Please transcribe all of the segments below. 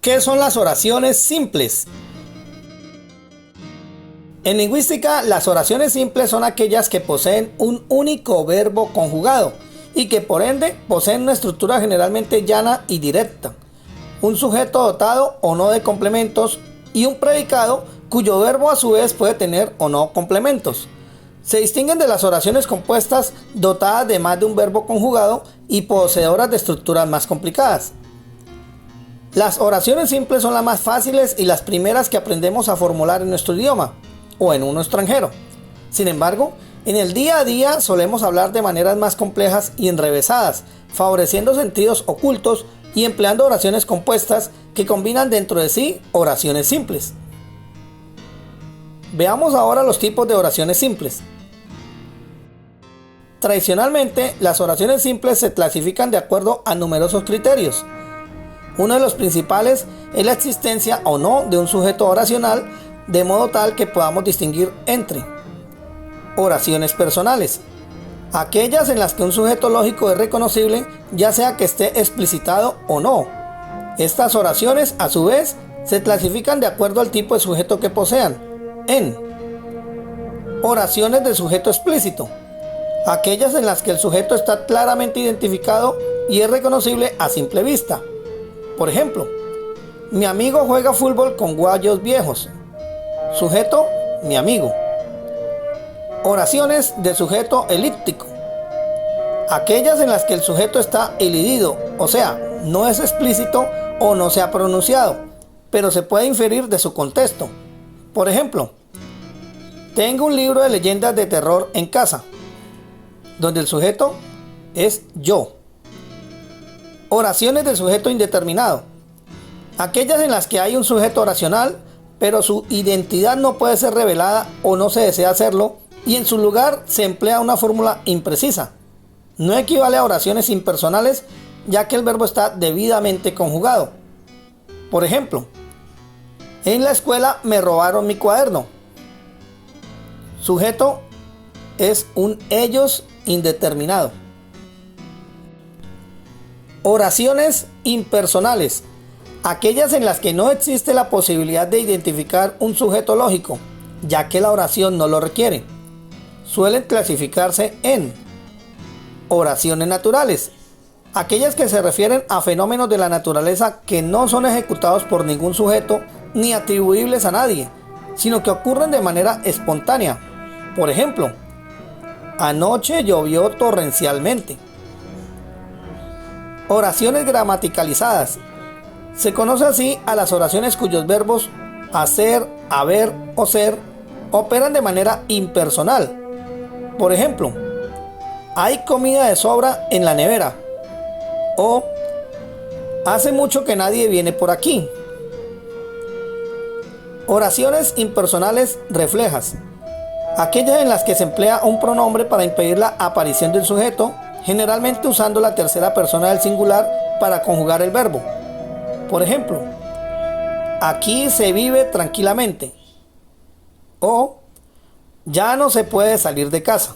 ¿Qué son las oraciones simples? En lingüística, las oraciones simples son aquellas que poseen un único verbo conjugado y que por ende poseen una estructura generalmente llana y directa, un sujeto dotado o no de complementos y un predicado cuyo verbo a su vez puede tener o no complementos. Se distinguen de las oraciones compuestas dotadas de más de un verbo conjugado y poseedoras de estructuras más complicadas. Las oraciones simples son las más fáciles y las primeras que aprendemos a formular en nuestro idioma o en uno extranjero. Sin embargo, en el día a día solemos hablar de maneras más complejas y enrevesadas, favoreciendo sentidos ocultos y empleando oraciones compuestas que combinan dentro de sí oraciones simples. Veamos ahora los tipos de oraciones simples. Tradicionalmente, las oraciones simples se clasifican de acuerdo a numerosos criterios. Uno de los principales es la existencia o no de un sujeto oracional, de modo tal que podamos distinguir entre oraciones personales, aquellas en las que un sujeto lógico es reconocible, ya sea que esté explicitado o no. Estas oraciones, a su vez, se clasifican de acuerdo al tipo de sujeto que posean, en oraciones de sujeto explícito, aquellas en las que el sujeto está claramente identificado y es reconocible a simple vista. Por ejemplo, mi amigo juega fútbol con guayos viejos. Sujeto, mi amigo. Oraciones de sujeto elíptico, aquellas en las que el sujeto está elidido, o sea, no es explícito o no se ha pronunciado, pero se puede inferir de su contexto. Por ejemplo, tengo un libro de leyendas de terror en casa, donde el sujeto es yo. Oraciones de sujeto indeterminado, aquellas en las que hay un sujeto oracional, pero su identidad no puede ser revelada o no se desea hacerlo, y en su lugar se emplea una fórmula imprecisa. No equivale a oraciones impersonales, ya que el verbo está debidamente conjugado. Por ejemplo, en la escuela me robaron mi cuaderno. Sujeto es un ellos indeterminado. Oraciones impersonales, aquellas en las que no existe la posibilidad de identificar un sujeto lógico, ya que la oración no lo requiere. Suelen clasificarse en oraciones naturales, aquellas que se refieren a fenómenos de la naturaleza que no son ejecutados por ningún sujeto ni atribuibles a nadie, sino que ocurren de manera espontánea. Por ejemplo, anoche llovió torrencialmente. Oraciones gramaticalizadas. Se conoce así a las oraciones cuyos verbos hacer, haber o ser operan de manera impersonal. Por ejemplo, hay comida de sobra en la nevera. O hace mucho que nadie viene por aquí. Oraciones impersonales reflejas, aquellas en las que se emplea un pronombre para impedir la aparición del sujeto, generalmente usando la tercera persona del singular para conjugar el verbo. Por ejemplo, aquí se vive tranquilamente. O ya no se puede salir de casa.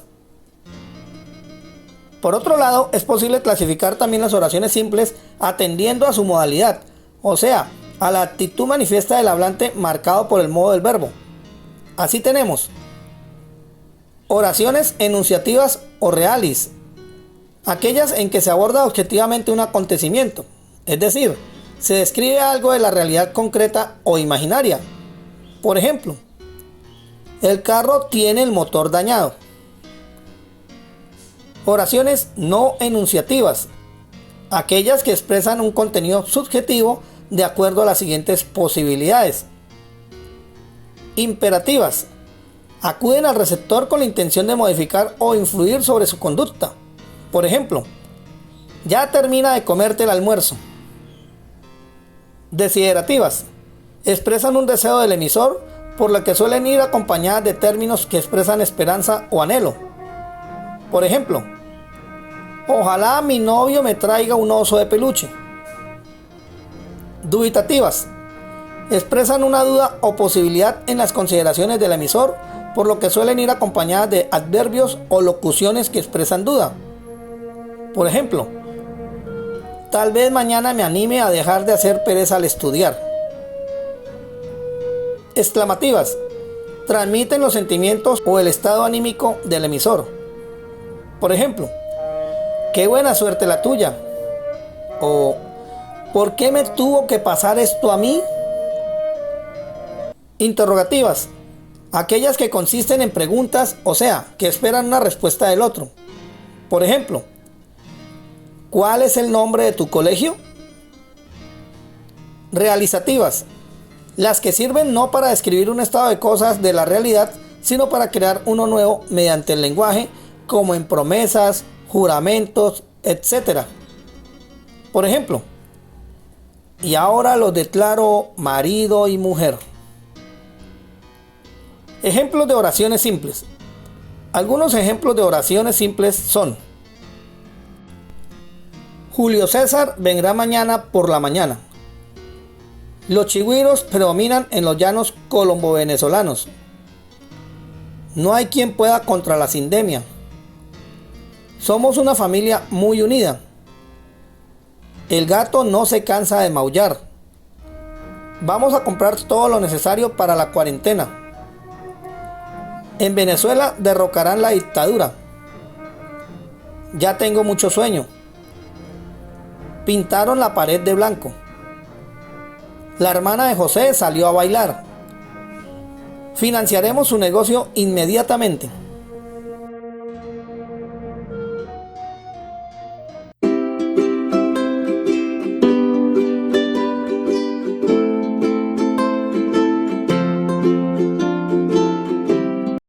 Por otro lado, es posible clasificar también las oraciones simples atendiendo a su modalidad, o sea, a la actitud manifiesta del hablante marcado por el modo del verbo. Así tenemos oraciones enunciativas o realis, aquellas en que se aborda objetivamente un acontecimiento, es decir, se describe algo de la realidad concreta o imaginaria. Por ejemplo, el carro tiene el motor dañado. Oraciones no enunciativas, aquellas que expresan un contenido subjetivo de acuerdo a las siguientes posibilidades. Imperativas, acuden al receptor con la intención de modificar o influir sobre su conducta. Por ejemplo, ya termina de comerte el almuerzo. Desiderativas, expresan un deseo del emisor, por lo que suelen ir acompañadas de términos que expresan esperanza o anhelo. Por ejemplo, ojalá mi novio me traiga un oso de peluche. Dubitativas, expresan una duda o posibilidad en las consideraciones del emisor, por lo que suelen ir acompañadas de adverbios o locuciones que expresan duda. Por ejemplo, Tal vez mañana me anime a dejar de hacer pereza al estudiar. Exclamativas. Transmiten los sentimientos o el estado anímico del emisor. Por ejemplo, qué buena suerte la tuya. O ¿por qué me tuvo que pasar esto a mí? Interrogativas. Aquellas que consisten en preguntas, o sea, que esperan una respuesta del otro. Por ejemplo, ¿cuál es el nombre de tu colegio? Realizativas. Las que sirven no para describir un estado de cosas de la realidad, sino para crear uno nuevo mediante el lenguaje, como en promesas, juramentos, etc. Por ejemplo, y ahora los declaro marido y mujer. Ejemplos de oraciones simples. Algunos ejemplos de oraciones simples son: Julio César vendrá mañana por la mañana. Los chigüiros predominan en los llanos colombo-venezolanos. No hay quien pueda contra la sindemia. Somos una familia muy unida. El gato no se cansa de maullar. Vamos a comprar todo lo necesario para la cuarentena. En Venezuela derrocarán la dictadura. Ya tengo mucho sueño. Pintaron la pared de blanco. La hermana de José salió a bailar. Financiaremos su negocio inmediatamente.